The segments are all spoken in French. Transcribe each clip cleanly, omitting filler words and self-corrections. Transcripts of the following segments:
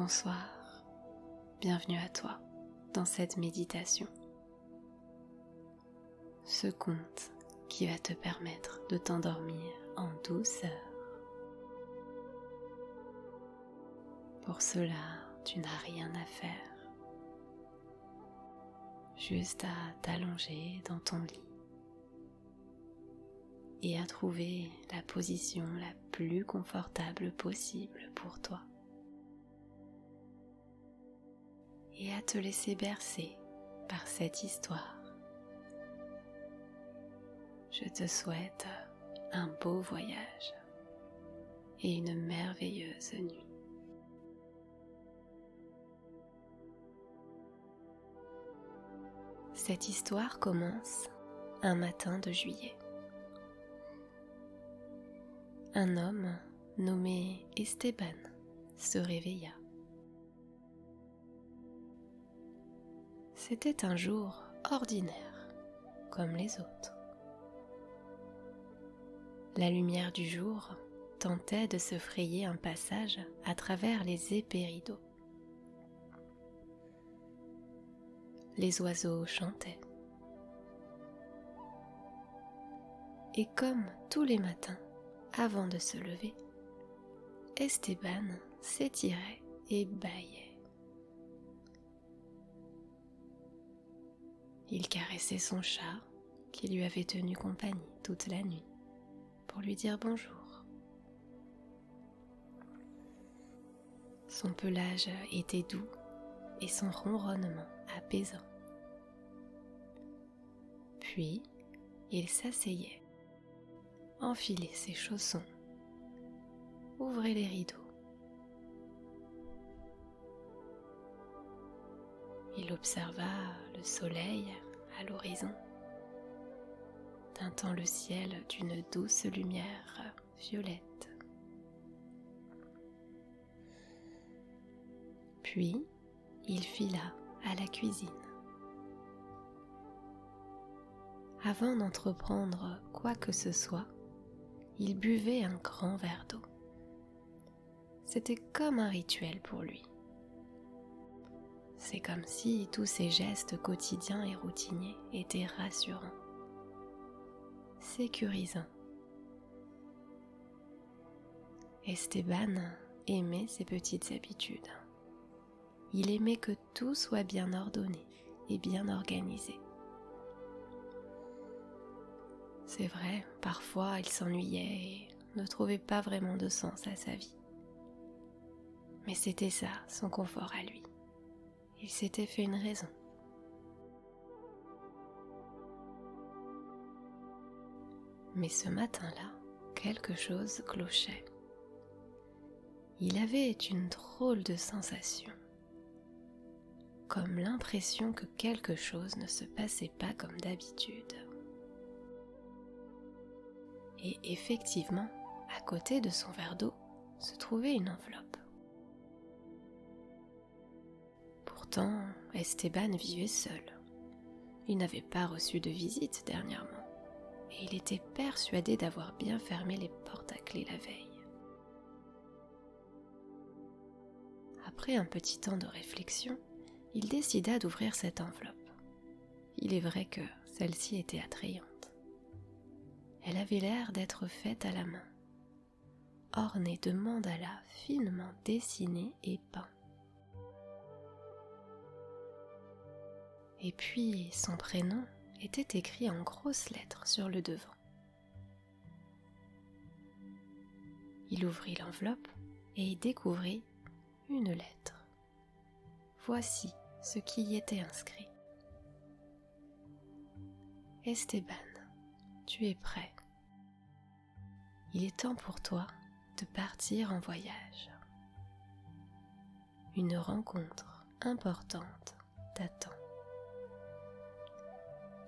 Bonsoir, bienvenue à toi dans cette méditation. Ce conte qui va te permettre de t'endormir en douceur. Pour cela, tu n'as rien à faire, juste à t'allonger dans ton lit et à trouver la position la plus confortable possible pour toi. Et à te laisser bercer par cette histoire. Je te souhaite un beau voyage et une merveilleuse nuit. Cette histoire commence un matin de juillet. Un homme nommé Esteban se réveilla. C'était un jour ordinaire, comme les autres. La lumière du jour tentait de se frayer un passage à travers les épais rideaux. Les oiseaux chantaient. Et comme tous les matins, avant de se lever, Esteban s'étirait et bâillait. Il caressait son chat qui lui avait tenu compagnie toute la nuit pour lui dire bonjour. Son pelage était doux et son ronronnement apaisant. Puis, il s'asseyait, enfilait ses chaussons, ouvrait les rideaux. Il observa le soleil à l'horizon, teintant le ciel d'une douce lumière violette. Puis, il fila à la cuisine. Avant d'entreprendre quoi que ce soit, il buvait un grand verre d'eau. C'était comme un rituel pour lui. C'est comme si tous ces gestes quotidiens et routiniers étaient rassurants, sécurisants. Esteban aimait ses petites habitudes. Il aimait que tout soit bien ordonné et bien organisé. C'est vrai, parfois il s'ennuyait et ne trouvait pas vraiment de sens à sa vie. Mais c'était ça, son confort à lui. Il s'était fait une raison. Mais ce matin-là, quelque chose clochait. Il avait une drôle de sensation, comme l'impression que quelque chose ne se passait pas comme d'habitude. Et effectivement, à côté de son verre d'eau, se trouvait une enveloppe. Pourtant, Esteban vivait seul. Il n'avait pas reçu de visite dernièrement, et il était persuadé d'avoir bien fermé les portes à clé la veille. Après un petit temps de réflexion, il décida d'ouvrir cette enveloppe. Il est vrai que celle-ci était attrayante. Elle avait l'air d'être faite à la main, ornée de mandalas finement dessinés et peints. Et puis son prénom était écrit en grosses lettres sur le devant. Il ouvrit l'enveloppe et y découvrit une lettre. Voici ce qui y était inscrit. Esteban, tu es prêt. Il est temps pour toi de partir en voyage. Une rencontre importante t'attend.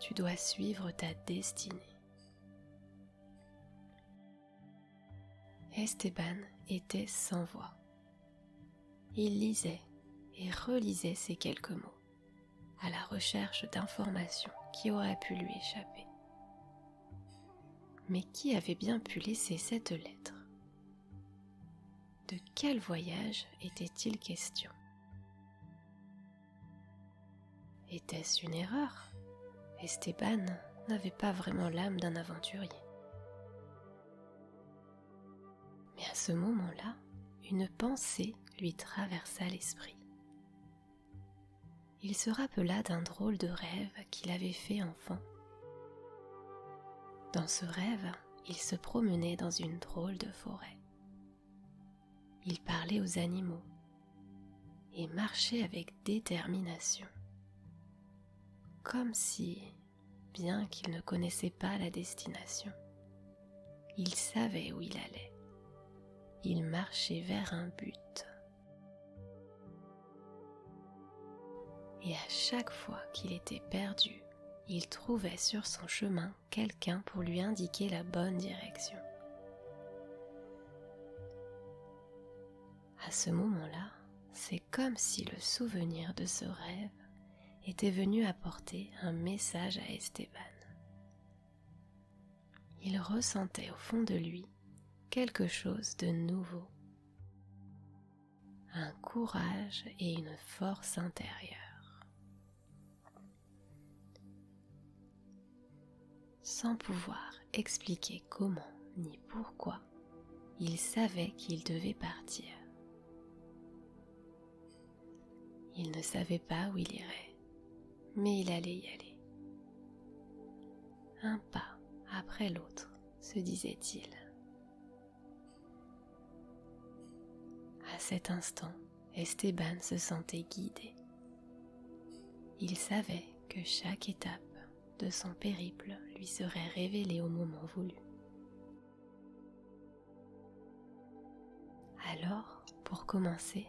Tu dois suivre ta destinée. Esteban était sans voix. Il lisait et relisait ces quelques mots, à la recherche d'informations qui auraient pu lui échapper. Mais qui avait bien pu laisser cette lettre ? De quel voyage était-il question? Était-ce une erreur? Esteban n'avait pas vraiment l'âme d'un aventurier. Mais à ce moment-là, une pensée lui traversa l'esprit. Il se rappela d'un drôle de rêve qu'il avait fait enfant. Dans ce rêve, il se promenait dans une drôle de forêt. Il parlait aux animaux et marchait avec détermination, comme si, bien qu'il ne connaissait pas la destination, il savait où il allait. Il marchait vers un but. Et à chaque fois qu'il était perdu, il trouvait sur son chemin quelqu'un pour lui indiquer la bonne direction. À ce moment-là, c'est comme si le souvenir de ce rêve était venu apporter un message à Esteban. Il ressentait au fond de lui quelque chose de nouveau, un courage et une force intérieure. Sans pouvoir expliquer comment ni pourquoi, il savait qu'il devait partir. Il ne savait pas où il irait, mais il allait y aller. Un pas après l'autre, se disait-il. À cet instant, Esteban se sentait guidé. Il savait que chaque étape de son périple lui serait révélée au moment voulu. Alors, pour commencer,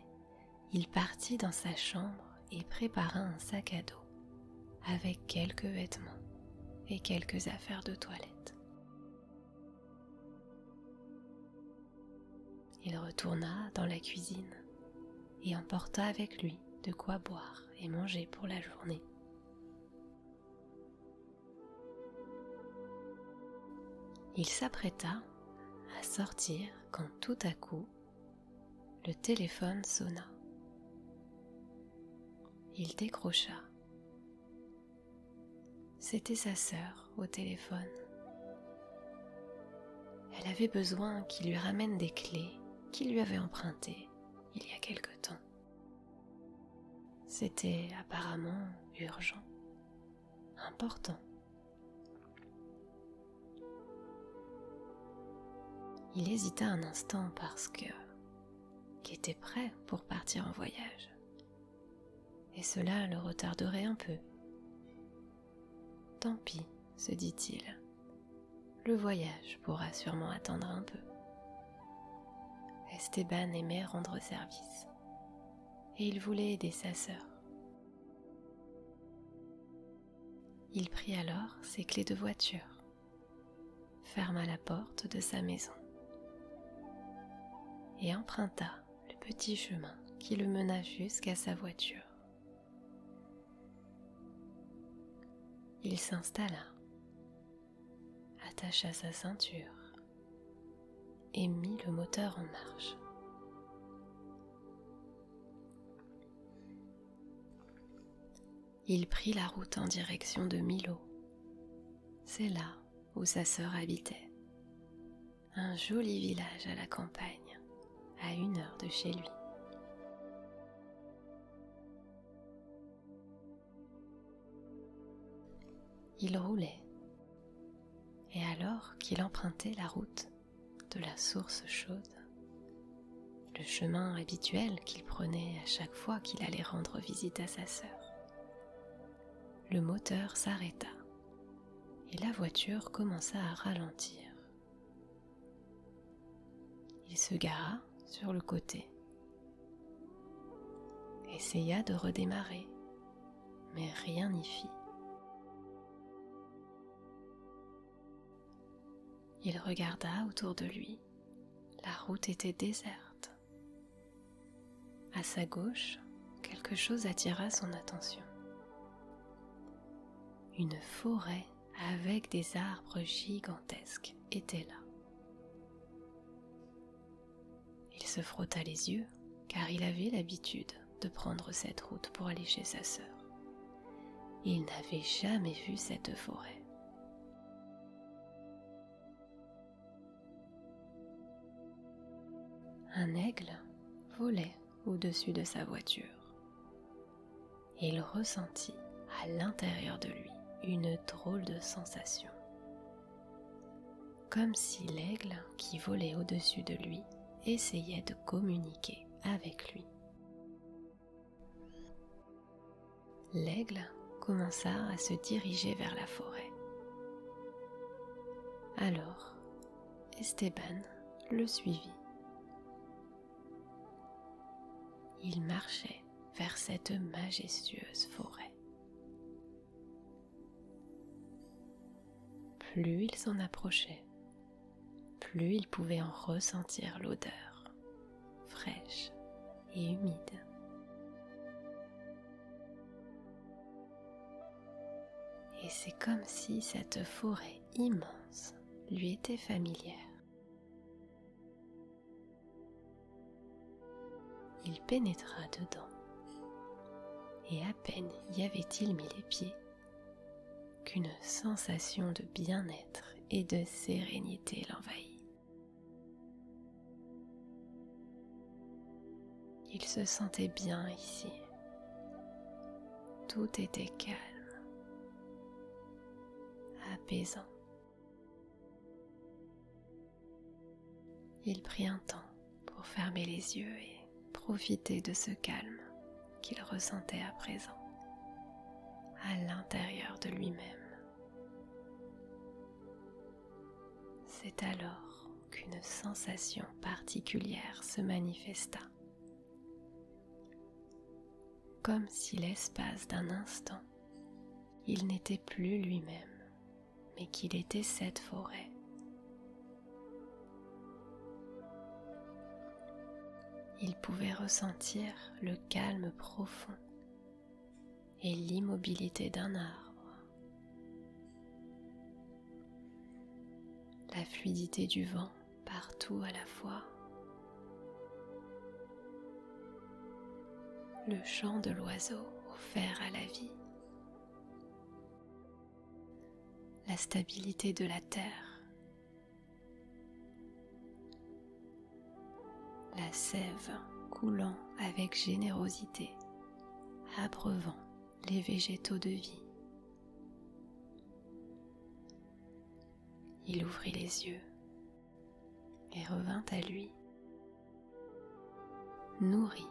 il partit dans sa chambre et prépara un sac à dos avec quelques vêtements et quelques affaires de toilette. Il retourna dans la cuisine et emporta avec lui de quoi boire et manger pour la journée. Il s'apprêta à sortir quand tout à coup, le téléphone sonna. Il décrocha. C'était sa sœur au téléphone. Elle avait besoin qu'il lui ramène des clés qu'il lui avait empruntées il y a quelque temps. C'était apparemment urgent, important. Il hésita un instant parce qu'il était prêt pour partir en voyage. Et cela le retarderait un peu. Tant pis, se dit-il. Le voyage pourra sûrement attendre un peu. Esteban aimait rendre service. Et il voulait aider sa sœur. Il prit alors ses clés de voiture, ferma la porte de sa maison et emprunta le petit chemin qui le mena jusqu'à sa voiture. Il s'installa, attacha sa ceinture et mit le moteur en marche. Il prit la route en direction de Milo. C'est là où sa sœur habitait. Un joli village à la campagne, à 1 heure de chez lui. Il roulait, et alors qu'il empruntait la route de la source chaude, le chemin habituel qu'il prenait à chaque fois qu'il allait rendre visite à sa sœur, le moteur s'arrêta et la voiture commença à ralentir. Il se gara sur le côté, essaya de redémarrer, mais rien n'y fit. Il regarda autour de lui. La route était déserte. À sa gauche, quelque chose attira son attention. Une forêt avec des arbres gigantesques était là. Il se frotta les yeux, car il avait l'habitude de prendre cette route pour aller chez sa sœur. Il n'avait jamais vu cette forêt. Un aigle volait au-dessus de sa voiture. Il ressentit à l'intérieur de lui une drôle de sensation. Comme si l'aigle qui volait au-dessus de lui essayait de communiquer avec lui. L'aigle commença à se diriger vers la forêt. Alors, Esteban le suivit. Il marchait vers cette majestueuse forêt. Plus il s'en approchait, plus il pouvait en ressentir l'odeur, fraîche et humide. Et c'est comme si cette forêt immense lui était familière. Il pénétra dedans, et à peine y avait-il mis les pieds qu'une sensation de bien-être et de sérénité l'envahit. Il se sentait bien ici. Tout était calme, apaisant. Il prit un temps pour fermer les yeux et profiter de ce calme qu'il ressentait à présent, à l'intérieur de lui-même. C'est alors qu'une sensation particulière se manifesta, comme si l'espace d'un instant, il n'était plus lui-même, mais qu'il était cette forêt. Il pouvait ressentir le calme profond et l'immobilité d'un arbre, la fluidité du vent partout à la fois, le chant de l'oiseau offert à la vie, la stabilité de la terre, la sève coulant avec générosité, abreuvant les végétaux de vie. Il ouvrit les yeux et revint à lui, nourri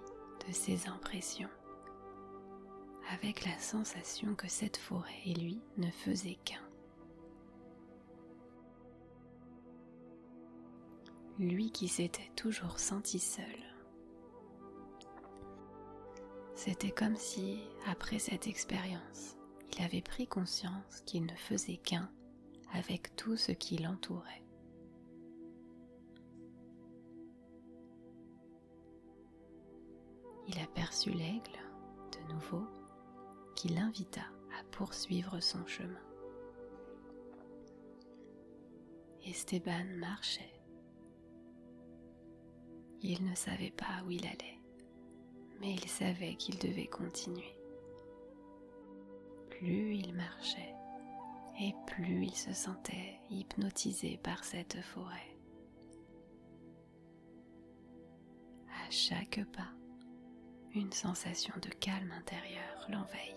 de ses impressions, avec la sensation que cette forêt et lui ne faisaient qu'un. Lui qui s'était toujours senti seul. C'était comme si, après cette expérience, il avait pris conscience qu'il ne faisait qu'un avec tout ce qui l'entourait. Il aperçut l'aigle, de nouveau, qui l'invita à poursuivre son chemin. Esteban marchait. Il ne savait pas où il allait, mais il savait qu'il devait continuer. Plus il marchait, et plus il se sentait hypnotisé par cette forêt. À chaque pas, une sensation de calme intérieur l'envahit,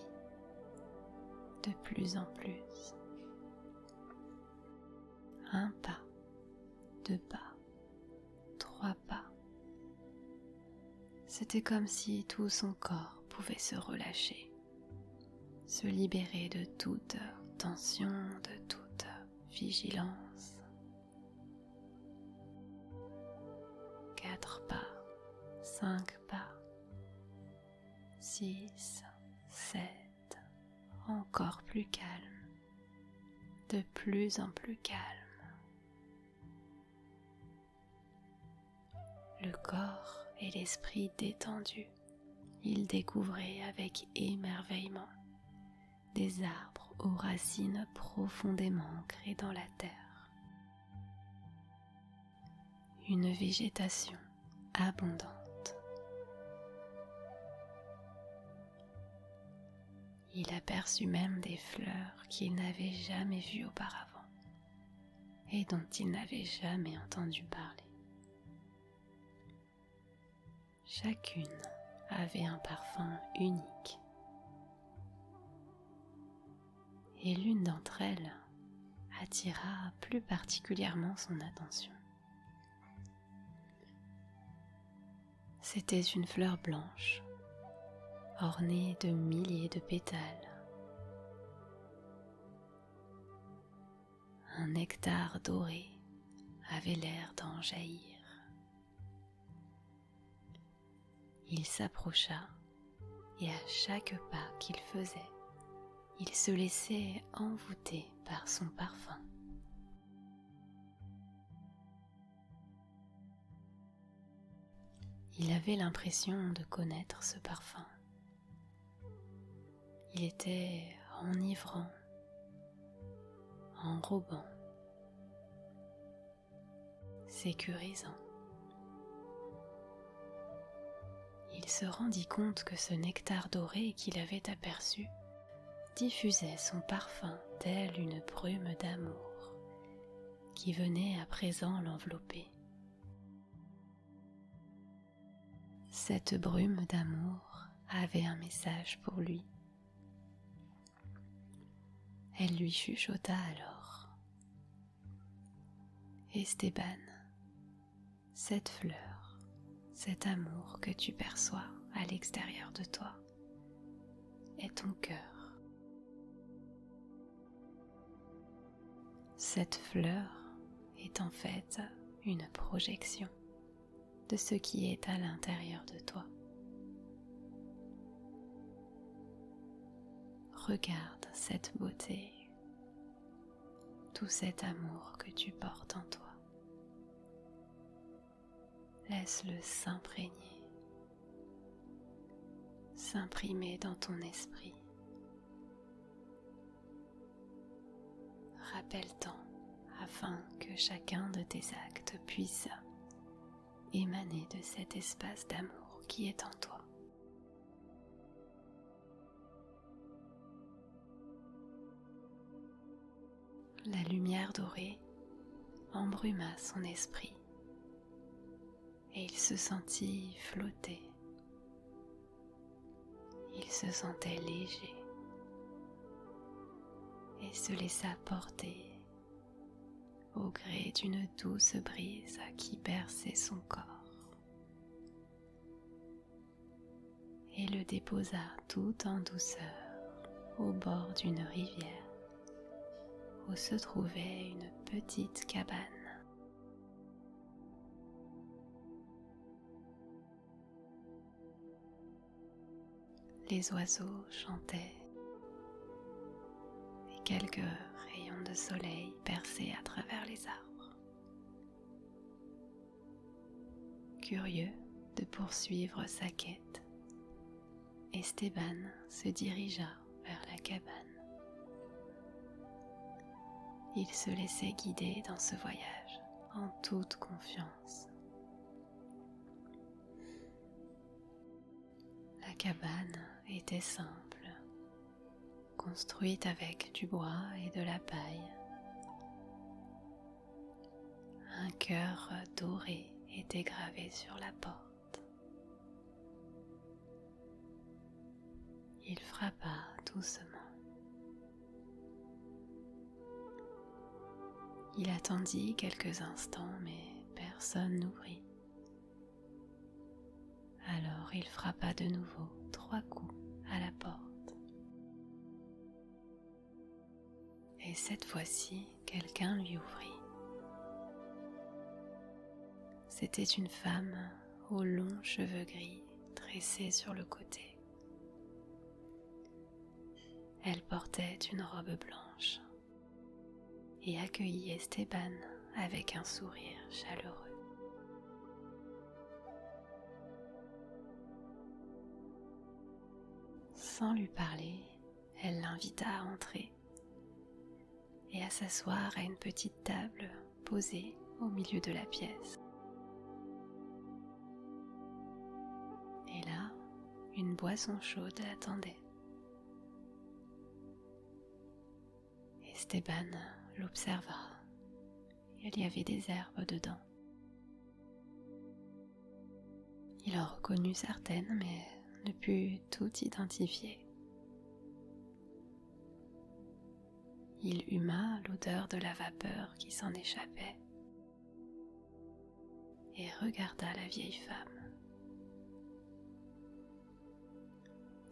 de plus en plus. Un pas, 2 pas, 3 pas. C'était comme si tout son corps pouvait se relâcher, se libérer de toute tension, de toute vigilance. 4 pas, 5 pas, 6, 7, encore plus calme, de plus en plus calme. Le corps et l'esprit détendu, il découvrait avec émerveillement des arbres aux racines profondément ancrées dans la terre. Une végétation abondante. Il aperçut même des fleurs qu'il n'avait jamais vues auparavant et dont il n'avait jamais entendu parler. Chacune avait un parfum unique et l'une d'entre elles attira plus particulièrement son attention. C'était une fleur blanche, ornée de milliers de pétales. Un nectar doré avait l'air d'en jaillir. Il s'approcha et à chaque pas qu'il faisait, il se laissait envoûter par son parfum. Il avait l'impression de connaître ce parfum. Il était enivrant, enrobant, sécurisant. Il se rendit compte que ce nectar doré qu'il avait aperçu diffusait son parfum tel une brume d'amour qui venait à présent l'envelopper. Cette brume d'amour avait un message pour lui. Elle lui chuchota alors: Esteban, cette fleur, cet amour que tu perçois à l'extérieur de toi est ton cœur. Cette fleur est en fait une projection de ce qui est à l'intérieur de toi. Regarde cette beauté, tout cet amour que tu portes en toi. Laisse-le s'imprimer dans ton esprit. Rappelle-t'en afin que chacun de tes actes puisse émaner de cet espace d'amour qui est en toi. La lumière dorée embruma son esprit et il se sentit flotter. Il se sentait léger et se laissa porter au gré d'une douce brise qui berçait son corps et le déposa tout en douceur au bord d'une rivière où se trouvait une petite cabane. Les oiseaux chantaient et quelques rayons de soleil perçaient à travers les arbres. Curieux de poursuivre sa quête, Esteban se dirigea vers la cabane. Il se laissait guider dans ce voyage en toute confiance. La cabane était simple, construite avec du bois et de la paille. Un cœur doré était gravé sur la porte. Il frappa doucement. Il attendit quelques instants, mais personne n'ouvrit. Alors il frappa de nouveau 3 coups à la porte. Et cette fois-ci, quelqu'un lui ouvrit. C'était une femme aux longs cheveux gris tressés sur le côté. Elle portait une robe blanche et accueillit Esteban avec un sourire chaleureux. Sans lui parler, elle l'invita à entrer et à s'asseoir à une petite table posée au milieu de la pièce. une boisson chaude l'attendait. Esteban l'observa. Il y avait des herbes dedans. Il en reconnut certaines, mais ne put tout identifier. Il huma l'odeur de la vapeur qui s'en échappait et regarda la vieille femme.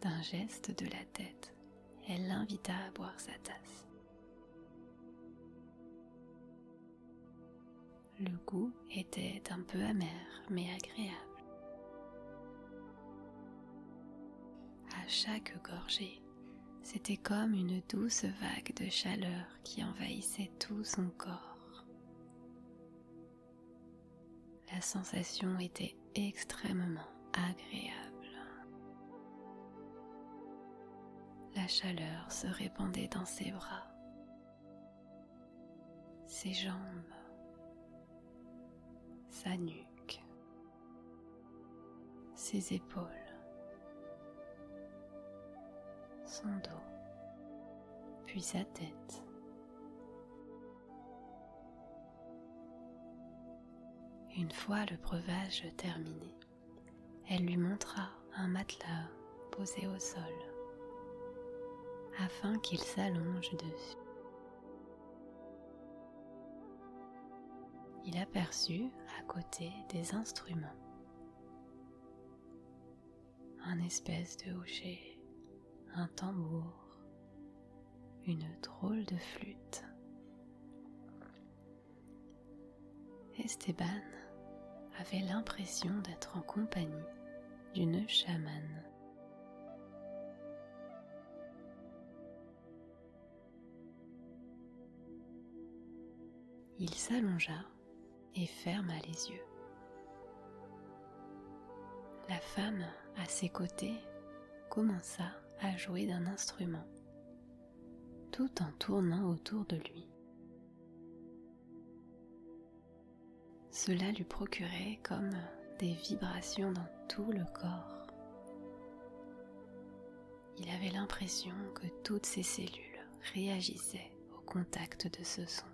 D'un geste de la tête, elle l'invita à boire sa tasse. Le goût était un peu amer mais agréable. À chaque gorgée, c'était comme une douce vague de chaleur qui envahissait tout son corps. La sensation était extrêmement agréable. La chaleur se répandait dans ses bras, ses jambes, sa nuque, ses épaules, son dos, puis sa tête. Une fois le breuvage terminé, elle lui montra un matelas posé au sol, afin qu'il s'allonge dessus. Il aperçut à côté des instruments, un espèce de hocher, un tambour, une drôle de flûte. Esteban avait l'impression d'être en compagnie d'une chamane. Il s'allongea et ferma les yeux. La femme à ses côtés commença à jouer d'un instrument, tout en tournant autour de lui. Cela lui procurait comme des vibrations dans tout le corps. Il avait l'impression que toutes ses cellules réagissaient au contact de ce son.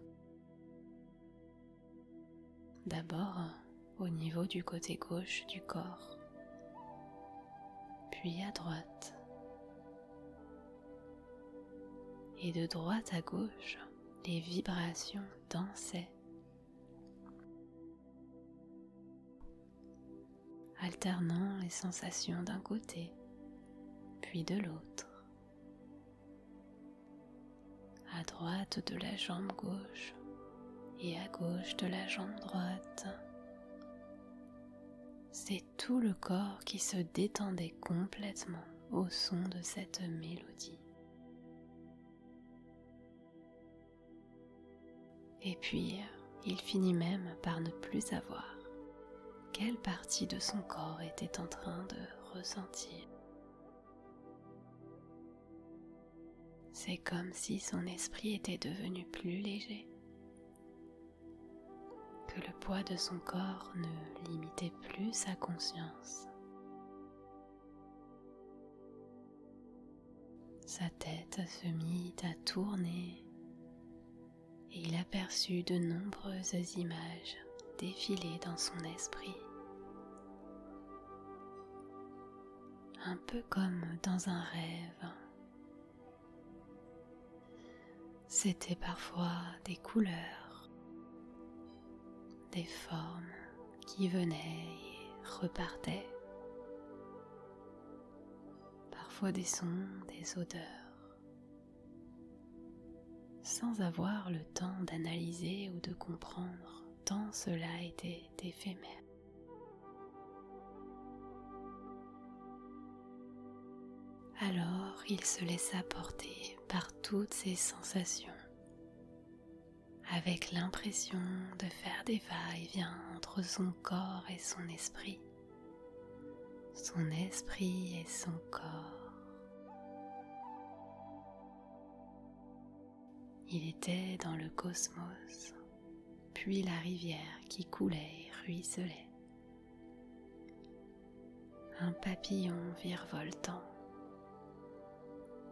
D'abord au niveau du côté gauche du corps, puis à droite, et de droite à gauche, les vibrations dansaient, alternant les sensations d'un côté, puis de l'autre, à droite de la jambe gauche et à gauche de la jambe droite. C'est tout le corps qui se détendait complètement au son de cette mélodie. Et puis, il finit même par ne plus savoir quelle partie de son corps était en train de ressentir. C'est comme si son esprit était devenu plus léger, que le poids de son corps ne limitait plus sa conscience. Sa tête se mit à tourner et il aperçut de nombreuses images défiler dans son esprit. Un peu comme dans un rêve. C'était parfois des couleurs, des formes qui venaient et repartaient. Parfois des sons, des odeurs, sans avoir le temps d'analyser ou de comprendre, tant cela était éphémère. Alors il se laissa porter par toutes ces sensations, avec l'impression de faire des va-et-vient entre son corps et son esprit et son corps. Il était dans le cosmos, puis la rivière qui coulait et ruisselait. un papillon virevoltant,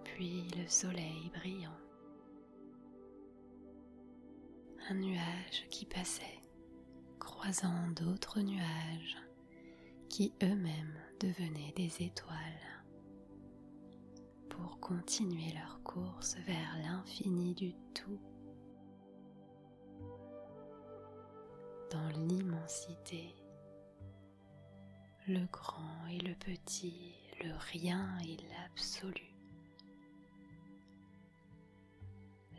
puis le soleil brillant, un nuage qui passait, croisant d'autres nuages qui eux-mêmes devenaient des étoiles pour continuer leur course vers l'infini du tout. Dans l'immensité, le grand et le petit, le rien et l'absolu.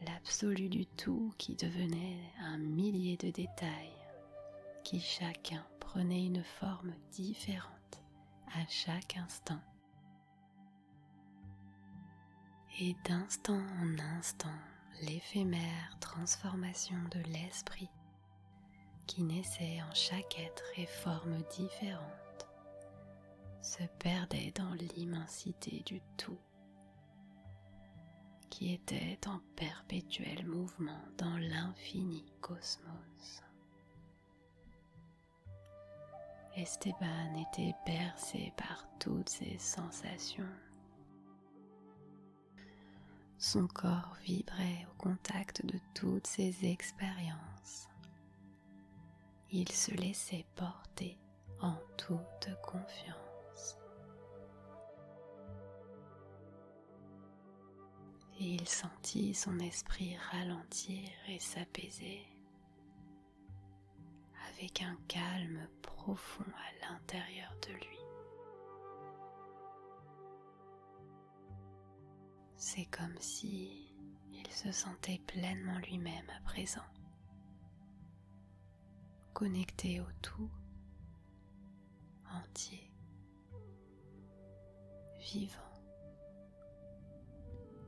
L'absolu du tout qui devenait un millier de détails, qui chacun prenait une forme différente à chaque instant. Et d'instant en instant, l'éphémère transformation de l'esprit qui naissait en chaque être et forme différente se perdait dans l'immensité du tout, qui était en perpétuel mouvement dans l'infini cosmos. Esteban était bercé par toutes ces sensations. Son corps vibrait au contact de toutes ces expériences. Il se laissait porter en toute confiance. Et il sentit son esprit ralentir et s'apaiser avec un calme profond à l'intérieur de lui. C'est comme si il se sentait pleinement lui-même à présent, connecté au tout, entier, vivant,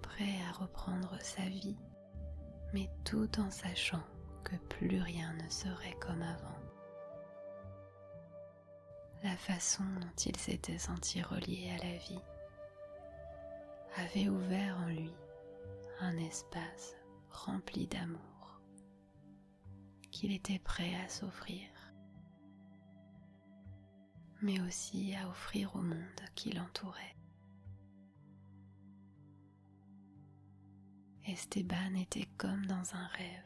prêt à reprendre sa vie, mais tout en sachant que plus rien ne serait comme avant. La façon dont il s'était senti relié à la vie avait ouvert en lui un espace rempli d'amour qu'il était prêt à s'offrir, mais aussi à offrir au monde qui l'entourait. Esteban était comme dans un rêve.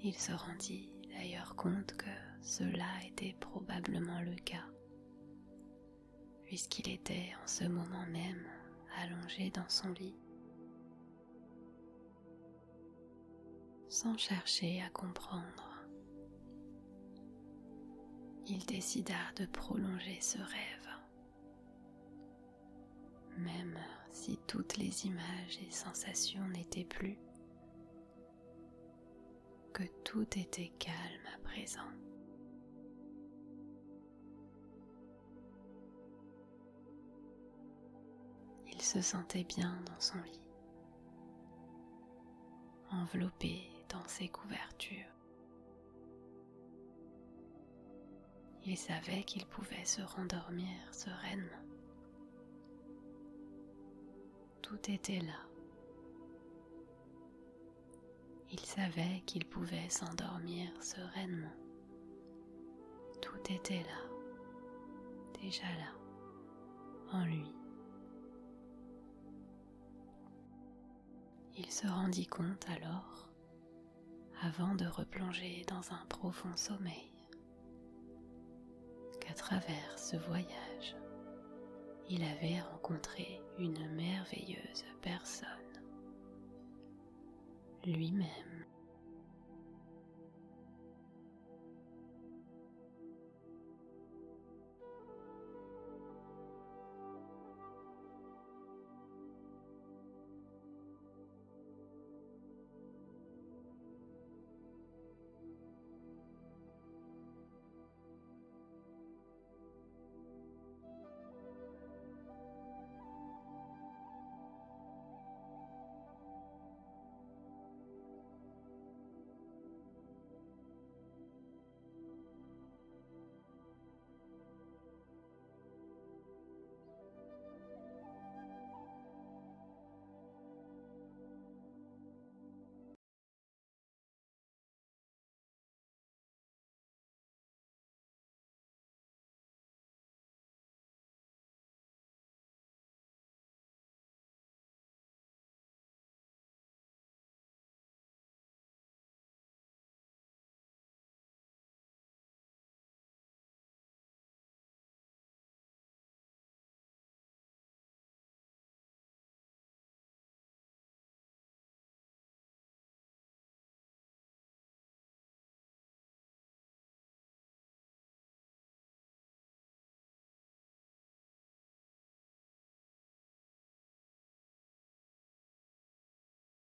Il se rendit d'ailleurs compte que cela était probablement le cas, puisqu'il était en ce moment même allongé dans son lit, sans chercher à comprendre. Il décida de prolonger ce rêve, même si toutes les images et sensations n'étaient plus, que tout était calme à présent. Il se sentait bien dans son lit, enveloppé dans ses couvertures. Il savait qu'il pouvait se rendormir sereinement. Tout était là. Il savait qu'il pouvait s'endormir sereinement. Tout était là, déjà là, en lui. Il se rendit compte alors, avant de replonger dans un profond sommeil, qu'à travers ce voyage, il avait rencontré une merveilleuse personne, lui-même.